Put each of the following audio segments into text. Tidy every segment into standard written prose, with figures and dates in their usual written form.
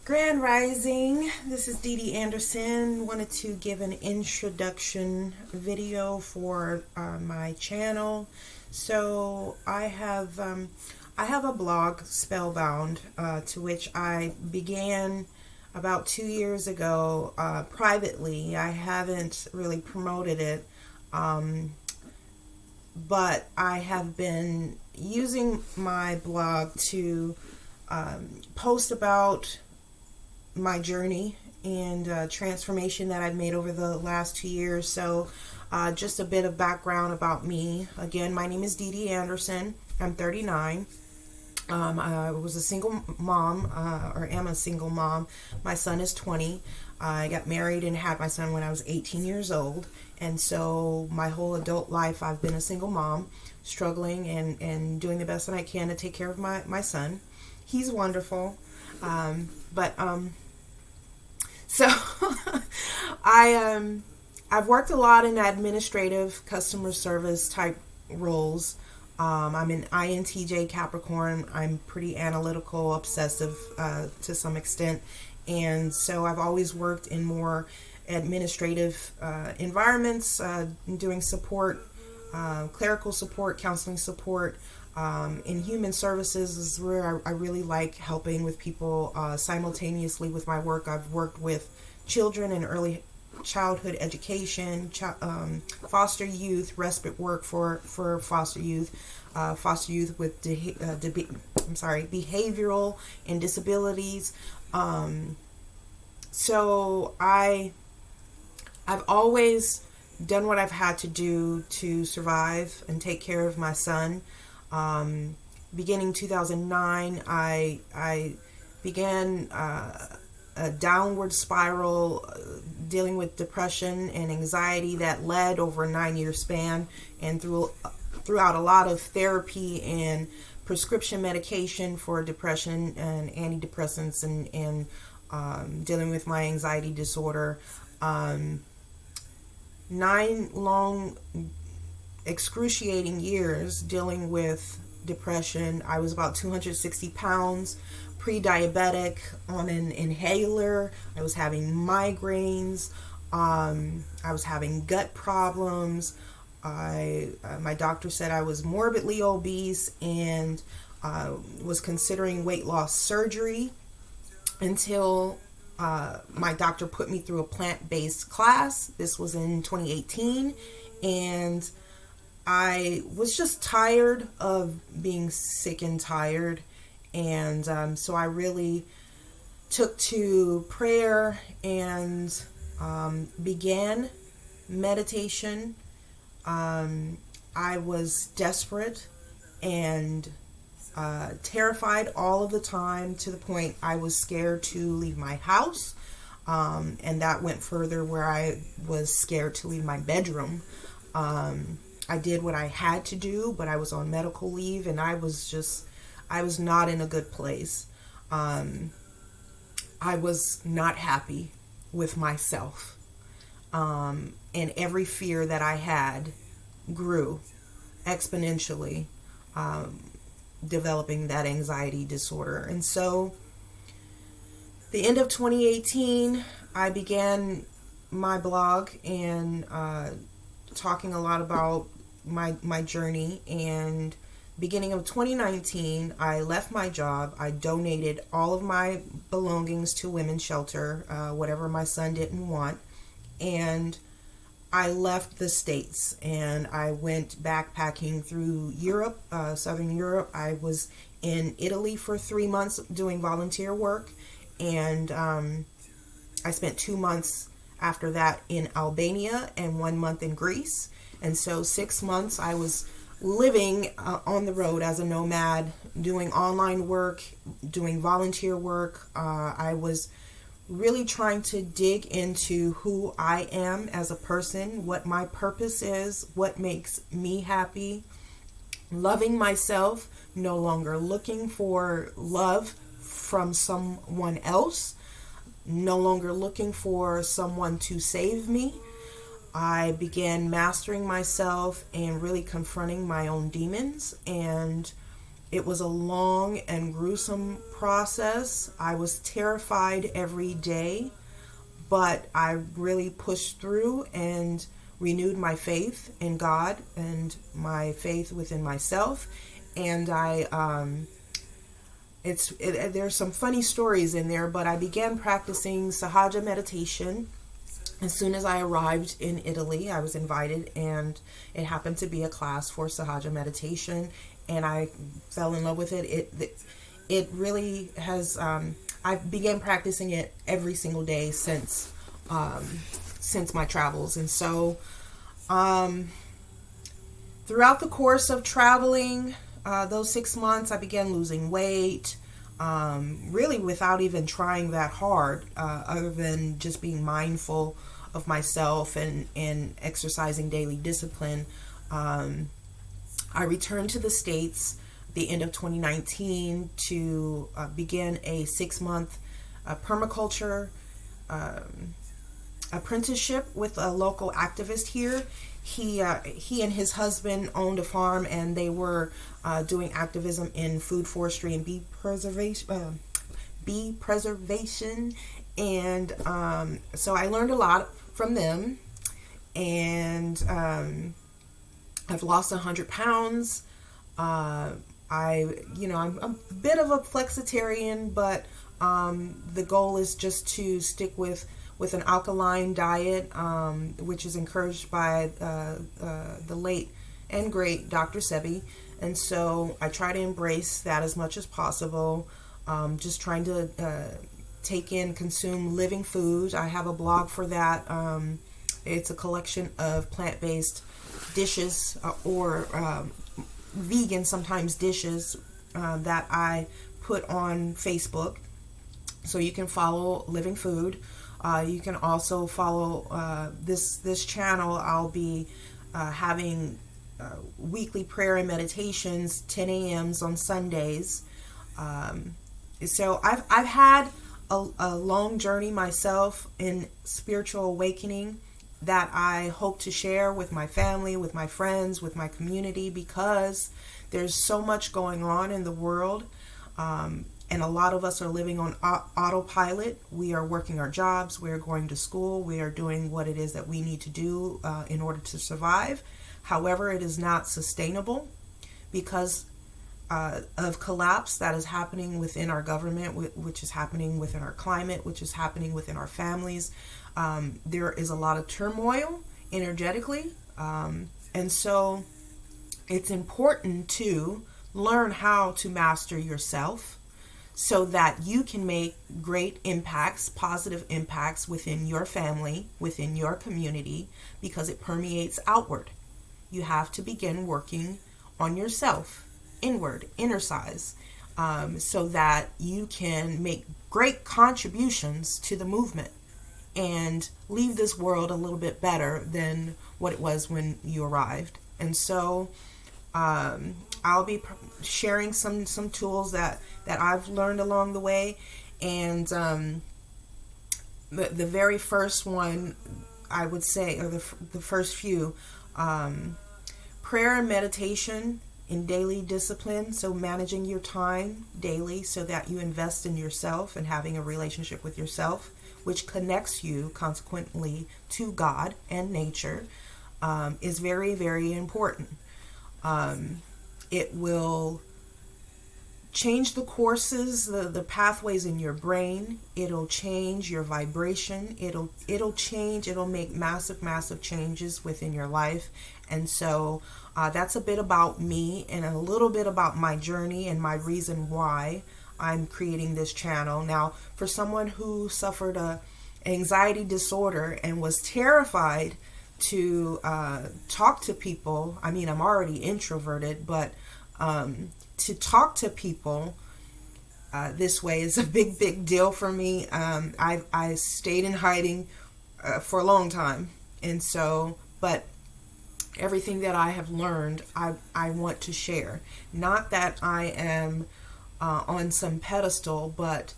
Grand Rising, this is Dee Dee Anderson. Wanted to give an introduction video for my channel. So I have a blog, SpellBound, to which I began about 2 years ago privately. I haven't really promoted it, but I have been using my blog to post about my journey and transformation that I've made over the last 2 years. So just a bit of background about me. Again, my name is Dee Dee Anderson. I'm 39. I was a single mom, or am a single mom. My son is 20. I got married and had my son when I was 18 years old. And so my whole adult life, I've been a single mom, struggling and doing the best that I can to take care of my son. He's wonderful. So I've worked a lot in administrative customer service type roles. I'm an INTJ Capricorn. I'm pretty analytical, obsessive to some extent. And so I've always worked in more administrative environments, doing support, clerical support, counseling support. In human services is where I really like helping with people simultaneously with my work. I've worked with children in early childhood education, foster youth, respite work for foster youth with behavioral and disabilities. So I've always done what I've had to do to survive and take care of my son. Beginning 2009, I began a downward spiral, dealing with depression and anxiety that led over a 9-year span, and throughout a lot of therapy and prescription medication for depression and antidepressants and dealing with my anxiety disorder. 9 long excruciating years dealing with depression. I was about 260 pounds, pre-diabetic, on an inhaler. I was having migraines. I was having gut problems. My doctor said I was morbidly obese and was considering weight loss surgery until my doctor put me through a plant-based class. This was in 2018, and I was just tired of being sick and tired, and so I really took to prayer and began meditation. I was desperate and terrified all of the time, to the point I was scared to leave my house, and that went further where I was scared to leave my bedroom. I did what I had to do, but I was on medical leave, and I was not in a good place. I was not happy with myself. And every fear that I had grew exponentially, developing that anxiety disorder. And so the end of 2018, I began my blog and talking a lot about my journey. And beginning of 2019, I left my job. I donated all of my belongings to women's shelter, whatever my son didn't want, and I left the States and I went backpacking through Europe, Southern Europe. I was in Italy for 3 months doing volunteer work, and I spent 2 months after that in Albania and 1 month in Greece. And so 6 months I was living on the road as a nomad, doing online work, doing volunteer work. I was really trying to dig into who I am as a person, what my purpose is, what makes me happy, loving myself, no longer looking for love from someone else, no longer looking for someone to save me. I began mastering myself and really confronting my own demons, and It was a long and gruesome process. I was terrified every day, but I really pushed through and renewed my faith in God and my faith within myself. And there's some funny stories in there, but I began practicing Sahaja meditation as soon as I arrived in Italy. I was invited, and it happened to be a class for Sahaja meditation, and I fell in love with it. It really has. I began practicing it every single day since my travels, and so throughout the course of traveling, those 6 months, I began losing weight. Really without even trying that hard, other than just being mindful of myself and exercising daily discipline. I returned to the States at the end of 2019 to begin a 6-month permaculture apprenticeship with a local activist here. He and his husband owned a farm, and they were doing activism in food forestry and bee preservation, and so I learned a lot from them, and I've lost 100 pounds. I'm a bit of a flexitarian, but the goal is just to stick with an alkaline diet, which is encouraged by the late and great Dr. Sebi. And so I try to embrace that as much as possible, just trying to consume living food. I have a blog for that. It's a collection of plant-based dishes or vegan sometimes dishes that I put on Facebook. So you can follow Living Food. You can also follow this channel. I'll be having weekly prayer and meditations, 10 a.m.s on Sundays. So I've had a long journey myself in spiritual awakening that I hope to share with my family, with my friends, with my community, because there's so much going on in the world. And a lot of us are living on autopilot. We are working our jobs. We are going to school. We are doing what it is that we need to do in order to survive. However, it is not sustainable because of collapse that is happening within our government, which is happening within our climate, which is happening within our families. There is a lot of turmoil energetically. And so it's important to learn how to master yourself, so that you can make great impacts, positive impacts within your family, within your community, because it permeates outward. You have to begin working on yourself, inward, inner size, so that you can make great contributions to the movement and leave this world a little bit better than what it was when you arrived. And so I'll be sharing some tools that I've learned along the way. And the very first one, I would say, or the first few, prayer and meditation in daily discipline. So managing your time daily so that you invest in yourself and having a relationship with yourself, which connects you consequently to God and nature, is very, very important. It will change the courses, the pathways in your brain. It'll change your vibration. It'll make massive changes within your life. And so that's a bit about me and a little bit about my journey and my reason why I'm creating this channel. Now, for someone who suffered a anxiety disorder and was terrified to talk to people, I mean, I'm already introverted, but to talk to people this way is a big deal for me. I stayed in hiding for a long time, and so, but everything that I have learned, I want to share. Not that I am on some pedestal, but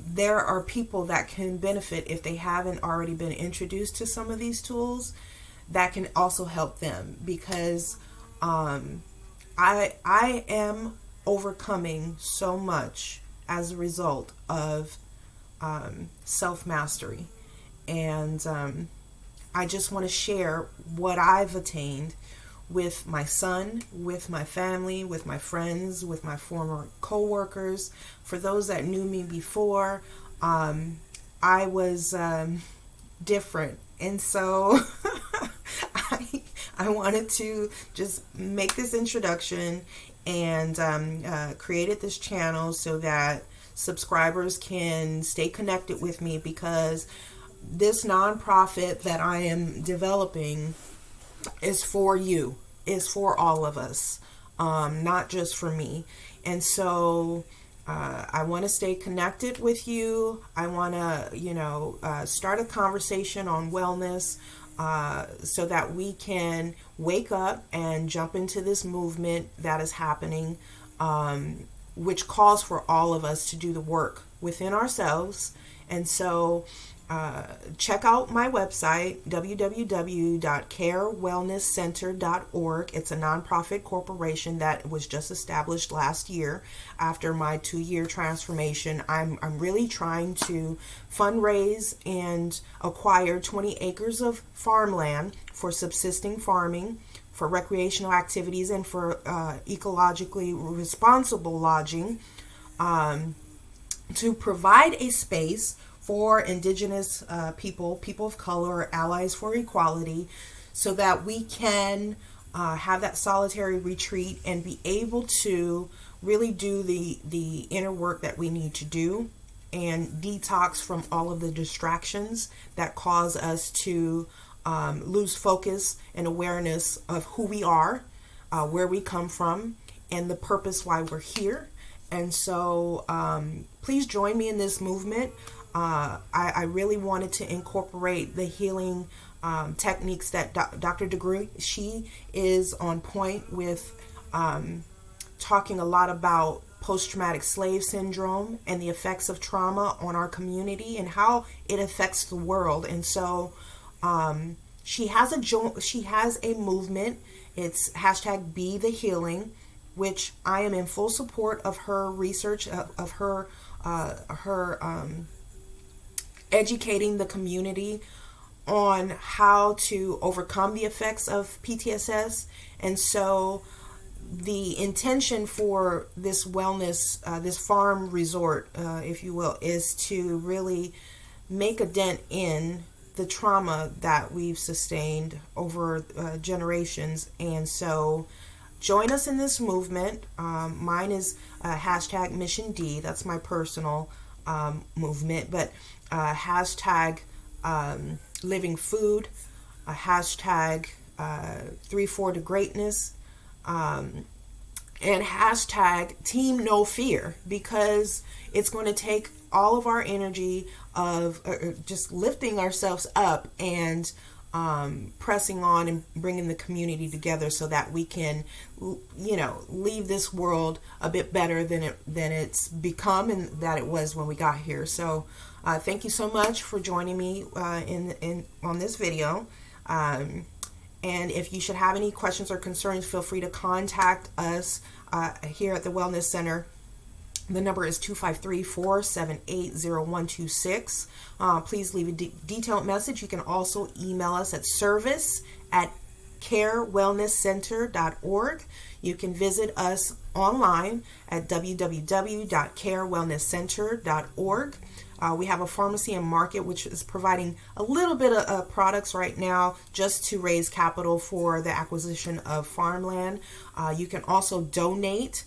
there are people that can benefit if they haven't already been introduced to some of these tools that can also help them, because I am overcoming so much as a result of self-mastery. And I just want to share what I've attained with my son, with my family, with my friends, with my former co-workers. For those that knew me before, I was different. And so I wanted to just make this introduction and created this channel so that subscribers can stay connected with me, because this nonprofit that I am developing is for you, is for all of us, not just for me. And so I want to stay connected with you. I want to, start a conversation on wellness, so that we can wake up and jump into this movement that is happening, which calls for all of us to do the work within ourselves. And so check out my website, www.carewellnesscenter.org. It's a nonprofit corporation that was just established last year after my 2-year transformation. I'm really trying to fundraise and acquire 20 acres of farmland for subsisting farming, for recreational activities, and for ecologically responsible lodging, to provide a space for Indigenous people of color, allies for equality, so that we can have that solitary retreat and be able to really do the inner work that we need to do, and detox from all of the distractions that cause us to lose focus and awareness of who we are, where we come from, and the purpose why we're here. And so please join me in this movement. I really wanted to incorporate the healing techniques that Dr. Degree, she is on point with, talking a lot about post-traumatic slave syndrome and the effects of trauma on our community and how it affects the world. And so she has a movement. It's hashtag Be the Healing, which I am in full support of her research, of her educating the community on how to overcome the effects of PTSS. And so the intention for this wellness, this farm resort, if you will, is to really make a dent in the trauma that we've sustained over generations. And so join us in this movement. Mine is hashtag Mission D. That's my personal movement. But hashtag Living Food, hashtag 3-4 to Greatness, and hashtag Team No Fear, because it's going to take all of our energy of just lifting ourselves up and pressing on and bringing the community together so that we can, leave this world a bit better than it's become and that it was when we got here. So thank you so much for joining me on this video. And if you should have any questions or concerns, feel free to contact us here at the Wellness Center. The number is 253-478-0126. Please leave a detailed message. You can also email us at service@carewellnesscenter.org. You can visit us online at www.carewellnesscenter.org. We have a pharmacy and market which is providing a little bit of products right now just to raise capital for the acquisition of farmland. You can also donate.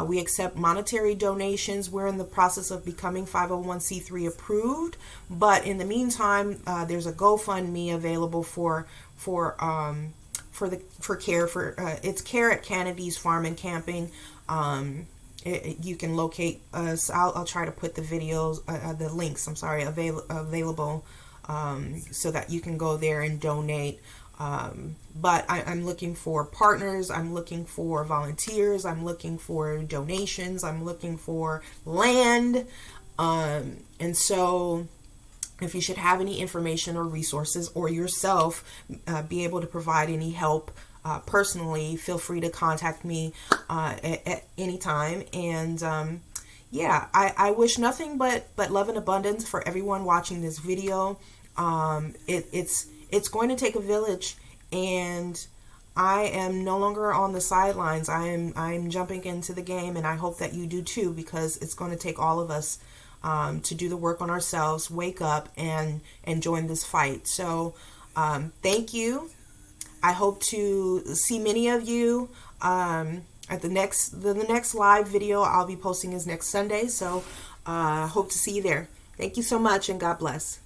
We accept monetary donations. We're in the process of becoming 501c3 approved, but in the meantime, there's a GoFundMe available for C.A.R.E. It's C.A.R.E. at Kennedy's Farm and Camping. You can locate us. I'll try to put the videos, the links. Available, so that you can go there and donate. But I'm looking for partners, I'm looking for volunteers, I'm looking for donations, I'm looking for land, and so if you should have any information or resources, or yourself be able to provide any help personally, feel free to contact me at any time. And yeah, I wish nothing but love and abundance for everyone watching this video. It's going to take a village, and I am no longer on the sidelines. I'm jumping into the game, and I hope that you do too, because it's going to take all of us to do the work on ourselves, wake up, and join this fight. So thank you. I hope to see many of you at the next live video I'll be posting is next Sunday. So hope to see you there. Thank you so much, and God bless.